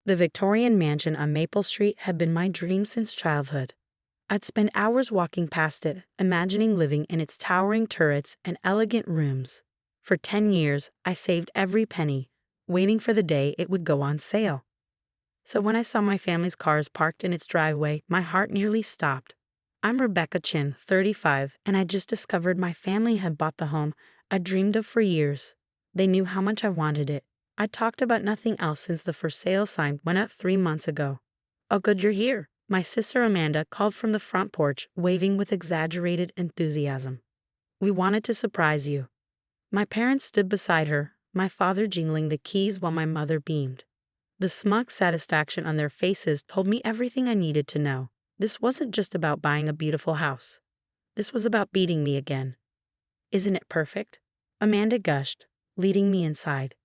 The Victorian mansion on Maple Street had been my dream since childhood. I'd spend hours walking past it, imagining living in its towering turrets and elegant rooms. For 10 years, I saved every penny, waiting for the day it would go on sale. So when I saw my family's cars parked in its driveway, my heart nearly stopped. I'm Rebecca Chin, 35, and I just discovered my family had bought the home I dreamed of for years. They knew how much I wanted it. I talked about nothing else since the for sale sign went up 3 months ago. "Oh, good you're here," my sister Amanda called from the front porch, waving with exaggerated enthusiasm. "We wanted to surprise you." My parents stood beside her, my father jingling the keys while my mother beamed. The smug satisfaction on their faces told me everything I needed to know. This wasn't just about buying a beautiful house. This was about beating me again. "Isn't it perfect?" Amanda gushed, leading me inside.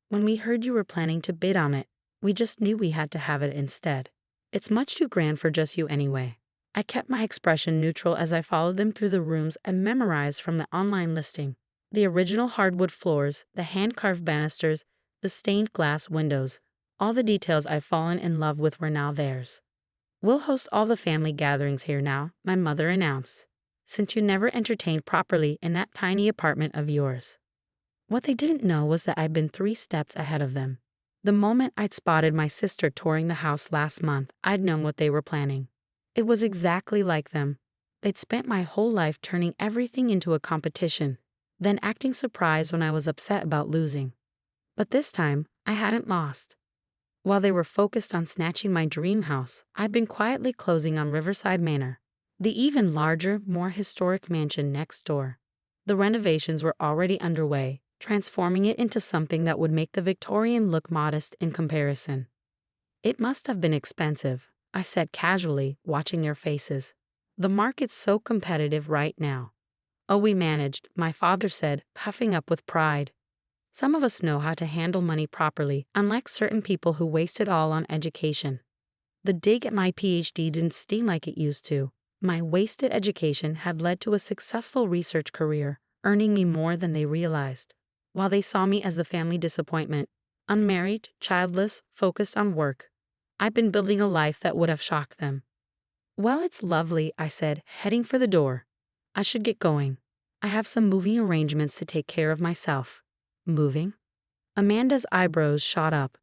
"When we heard you were planning to bid on it, we just knew we had to have it instead. It's much too grand for just you anyway." I kept my expression neutral as I followed them through the rooms and memorized from the online listing. The original hardwood floors, the hand-carved banisters, the stained glass windows. All the details I'd fallen in love with were now theirs. "We'll host all the family gatherings here now," my mother announced, "since you never entertained properly in that tiny apartment of yours." What they didn't know was that I'd been 3 steps ahead of them. The moment I'd spotted my sister touring the house last month, I'd known what they were planning. It was exactly like them. They'd spent my whole life turning everything into a competition, then acting surprised when I was upset about losing. But this time, I hadn't lost. While they were focused on snatching my dream house, I'd been quietly closing on Riverside Manor, the even larger, more historic mansion next door. The renovations were already underway, transforming it into something that would make the Victorian look modest in comparison. "It must have been expensive," I said casually, watching their faces. "The market's so competitive right now." "Oh, we managed," my father said, puffing up with pride. "Some of us know how to handle money properly, unlike certain people who waste it all on education." The dig at my PhD didn't sting like it used to. My wasted education had led to a successful research career, earning me more than they realized. While they saw me as the family disappointment, unmarried, childless, focused on work, I'd been building a life that would have shocked them. "Well, it's lovely," I said, heading for the door. "I should get going. I have some moving arrangements to take care of myself." "Moving?" Amanda's eyebrows shot up.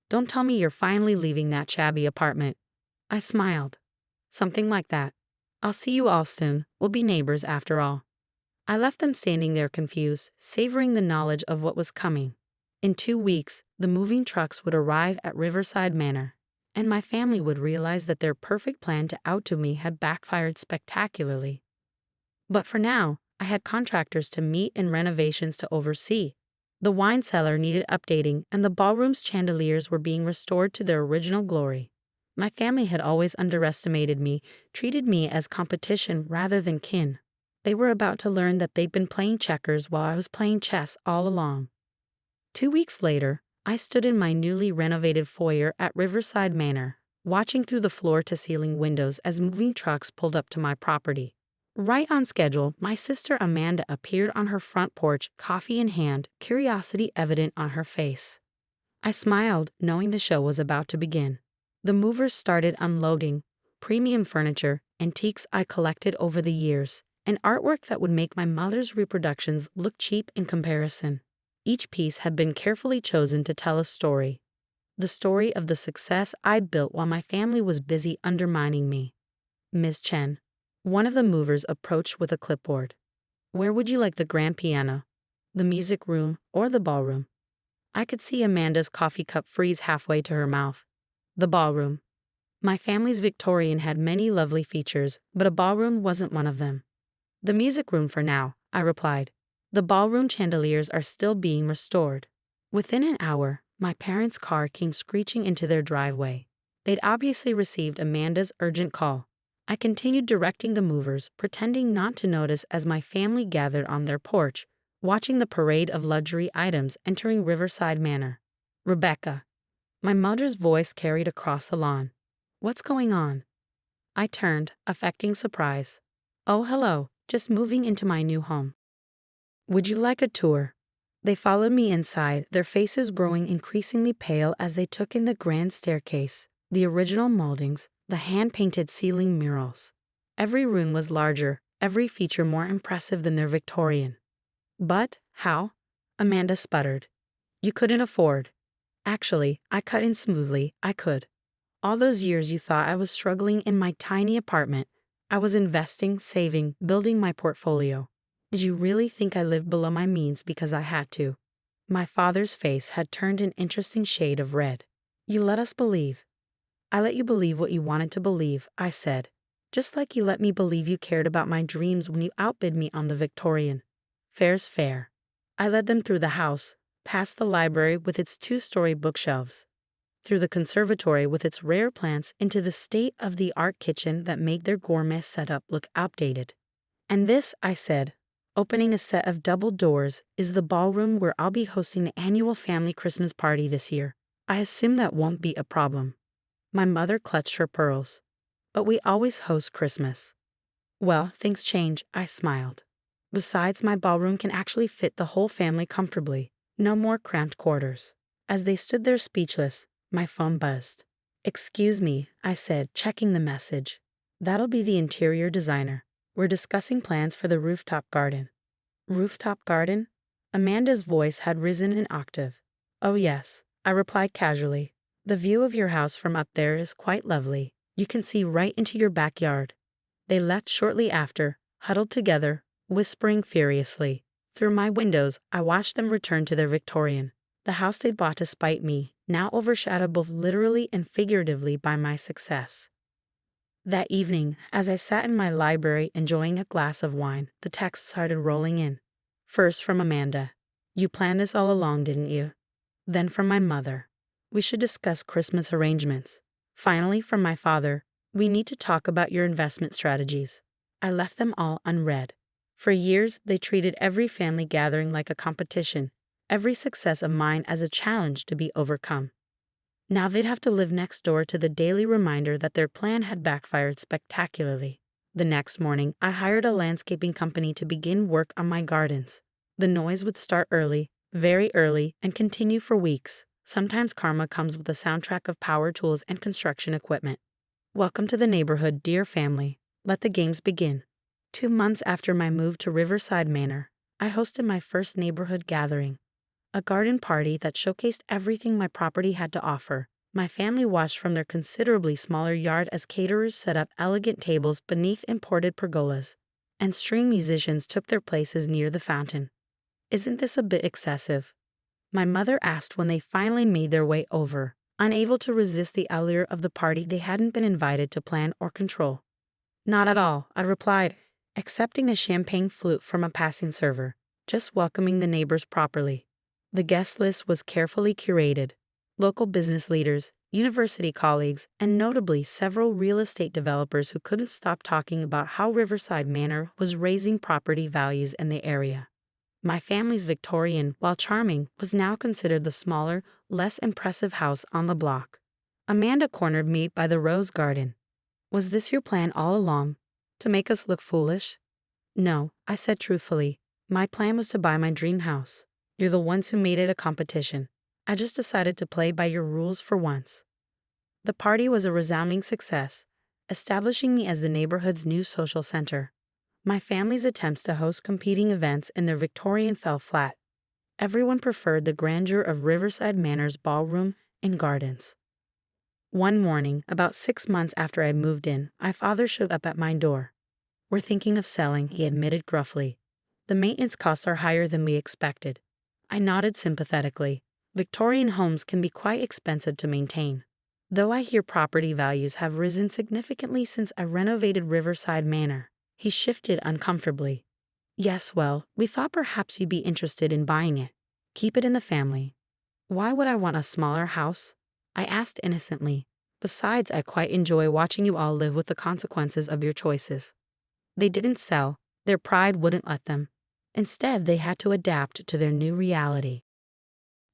"Don't tell me you're finally leaving that shabby apartment." I smiled. "Something like that. I'll see you all soon. We'll be neighbors after all." I left them standing there confused, savoring the knowledge of what was coming. In 2 weeks, the moving trucks would arrive at Riverside Manor, and my family would realize that their perfect plan to outdo me had backfired spectacularly. But for now, I had contractors to meet and renovations to oversee. The wine cellar needed updating, and the ballroom's chandeliers were being restored to their original glory. My family had always underestimated me, treated me as competition rather than kin. They were about to learn that they'd been playing checkers while I was playing chess all along. 2 weeks later, I stood in my newly renovated foyer at Riverside Manor, watching through the floor-to-ceiling windows as moving trucks pulled up to my property. Right on schedule, my sister Amanda appeared on her front porch, coffee in hand, curiosity evident on her face. I smiled, knowing the show was about to begin. The movers started unloading premium furniture, antiques I collected over the years, and artwork that would make my mother's reproductions look cheap in comparison. Each piece had been carefully chosen to tell a story. The story of the success I'd built while my family was busy undermining me. "Ms. Chen," one of the movers approached with a clipboard. "Where would you like the grand piano? The music room or the ballroom?" I could see Amanda's coffee cup freeze halfway to her mouth. "The ballroom." My family's Victorian had many lovely features, but a ballroom wasn't one of them. "The music room for now," I replied. "The ballroom chandeliers are still being restored." Within an hour, my parents' car came screeching into their driveway. They'd obviously received Amanda's urgent call. I continued directing the movers, pretending not to notice as my family gathered on their porch, watching the parade of luxury items entering Riverside Manor. "Rebecca." My mother's voice carried across the lawn. "What's going on?" I turned, affecting surprise. "Oh, hello, just moving into my new home. Would you like a tour?" They followed me inside, their faces growing increasingly pale as they took in the grand staircase, the original moldings, the hand-painted ceiling murals. Every room was larger, every feature more impressive than their Victorian. But, how? Amanda sputtered. You couldn't afford. Actually, I cut in smoothly, I could. All those years you thought I was struggling in my tiny apartment, I was investing, saving, building my portfolio. Did you really think I lived below my means because I had to? My father's face had turned an interesting shade of red. You let us believe. I let you believe what you wanted to believe, I said. Just like you let me believe you cared about my dreams when you outbid me on the Victorian. Fair's fair. I led them through the house, past the library with its two-story bookshelves, through the conservatory with its rare plants, into the state-of-the-art kitchen that made their gourmet setup look outdated. And this, I said, opening a set of double doors, is the ballroom where I'll be hosting the annual family Christmas party this year. I assume that won't be a problem. My mother clutched her pearls. But we always host Christmas. Well, things change, I smiled. Besides, my ballroom can actually fit the whole family comfortably. No more cramped quarters. As they stood there speechless, my phone buzzed. Excuse me, I said, checking the message. That'll be the interior designer. We're discussing plans for the rooftop garden. Rooftop garden? Amanda's voice had risen an octave. Oh yes, I replied casually. The view of your house from up there is quite lovely. You can see right into your backyard. They left shortly after, huddled together, whispering furiously. Through my windows, I watched them return to their Victorian. The house they'd bought to spite me, now overshadowed both literally and figuratively by my success. That evening, as I sat in my library enjoying a glass of wine, the texts started rolling in. First from Amanda. You planned this all along, didn't you? Then from my mother. We should discuss Christmas arrangements. Finally, from my father. We need to talk about your investment strategies. I left them all unread. For years, they treated every family gathering like a competition, every success of mine as a challenge to be overcome. Now they'd have to live next door to the daily reminder that their plan had backfired spectacularly. The next morning, I hired a landscaping company to begin work on my gardens. The noise would start early, very early, and continue for weeks. Sometimes karma comes with a soundtrack of power tools and construction equipment. Welcome to the neighborhood, dear family. Let the games begin. 2 months after my move to Riverside Manor, I hosted my first neighborhood gathering. A garden party that showcased everything my property had to offer. My family watched from their considerably smaller yard as caterers set up elegant tables beneath imported pergolas, and string musicians took their places near the fountain. Isn't this a bit excessive? My mother asked when they finally made their way over, unable to resist the allure of the party they hadn't been invited to plan or control. Not at all, I replied, accepting a champagne flute from a passing server, just welcoming the neighbors properly. The guest list was carefully curated. Local business leaders, university colleagues, and notably several real estate developers who couldn't stop talking about how Riverside Manor was raising property values in the area. My family's Victorian, while charming, was now considered the smaller, less impressive house on the block. Amanda cornered me by the rose garden. Was this your plan all along? To make us look foolish? No, I said truthfully. My plan was to buy my dream house. You're the ones who made it a competition. I just decided to play by your rules for once. The party was a resounding success, establishing me as the neighborhood's new social center. My family's attempts to host competing events in their Victorian fell flat. Everyone preferred the grandeur of Riverside Manor's ballroom and gardens. One morning, about 6 months after I moved in, my father showed up at my door. We're thinking of selling, he admitted gruffly. The maintenance costs are higher than we expected. I nodded sympathetically. Victorian homes can be quite expensive to maintain. Though I hear property values have risen significantly since I renovated Riverside Manor. He shifted uncomfortably. Yes, well, we thought perhaps you'd be interested in buying it. Keep it in the family. Why would I want a smaller house? I asked innocently. Besides, I quite enjoy watching you all live with the consequences of your choices. They didn't sell. Their pride wouldn't let them. Instead, they had to adapt to their new reality.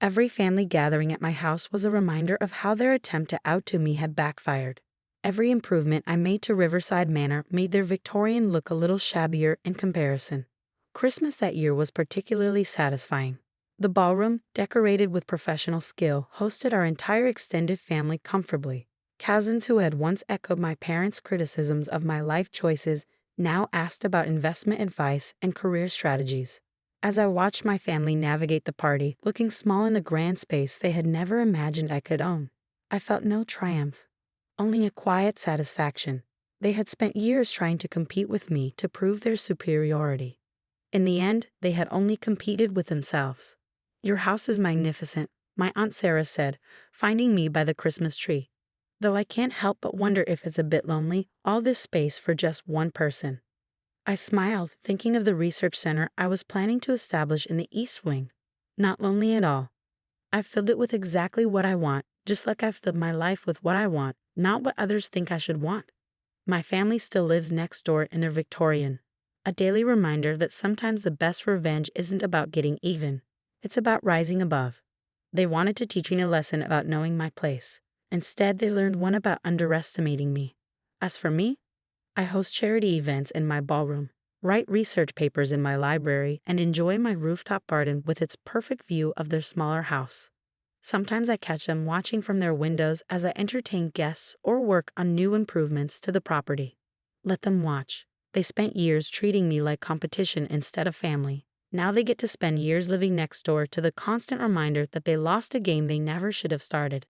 Every family gathering at my house was a reminder of how their attempt to outdo me had backfired. Every improvement I made to Riverside Manor made their Victorian look a little shabbier in comparison. Christmas that year was particularly satisfying. The ballroom, decorated with professional skill, hosted our entire extended family comfortably. Cousins who had once echoed my parents' criticisms of my life choices now asked about investment advice and career strategies. As I watched my family navigate the party, looking small in the grand space they had never imagined I could own, I felt no triumph, only a quiet satisfaction. They had spent years trying to compete with me to prove their superiority. In the end, they had only competed with themselves. "Your house is magnificent," my Aunt Sarah said, finding me by the Christmas tree. "Though I can't help but wonder if it's a bit lonely, all this space for just one person." I smiled, thinking of the research center I was planning to establish in the East Wing. "Not lonely at all. I've filled it with exactly what I want, just like I've filled my life with what I want, not what others think I should want." My family still lives next door in their Victorian, a daily reminder that sometimes the best revenge isn't about getting even, it's about rising above. They wanted to teach me a lesson about knowing my place. Instead, they learned one about underestimating me. As for me, I host charity events in my ballroom, write research papers in my library, and enjoy my rooftop garden with its perfect view of their smaller house. Sometimes I catch them watching from their windows as I entertain guests or work on new improvements to the property. Let them watch. They spent years treating me like competition instead of family. Now they get to spend years living next door to the constant reminder that they lost a game they never should have started.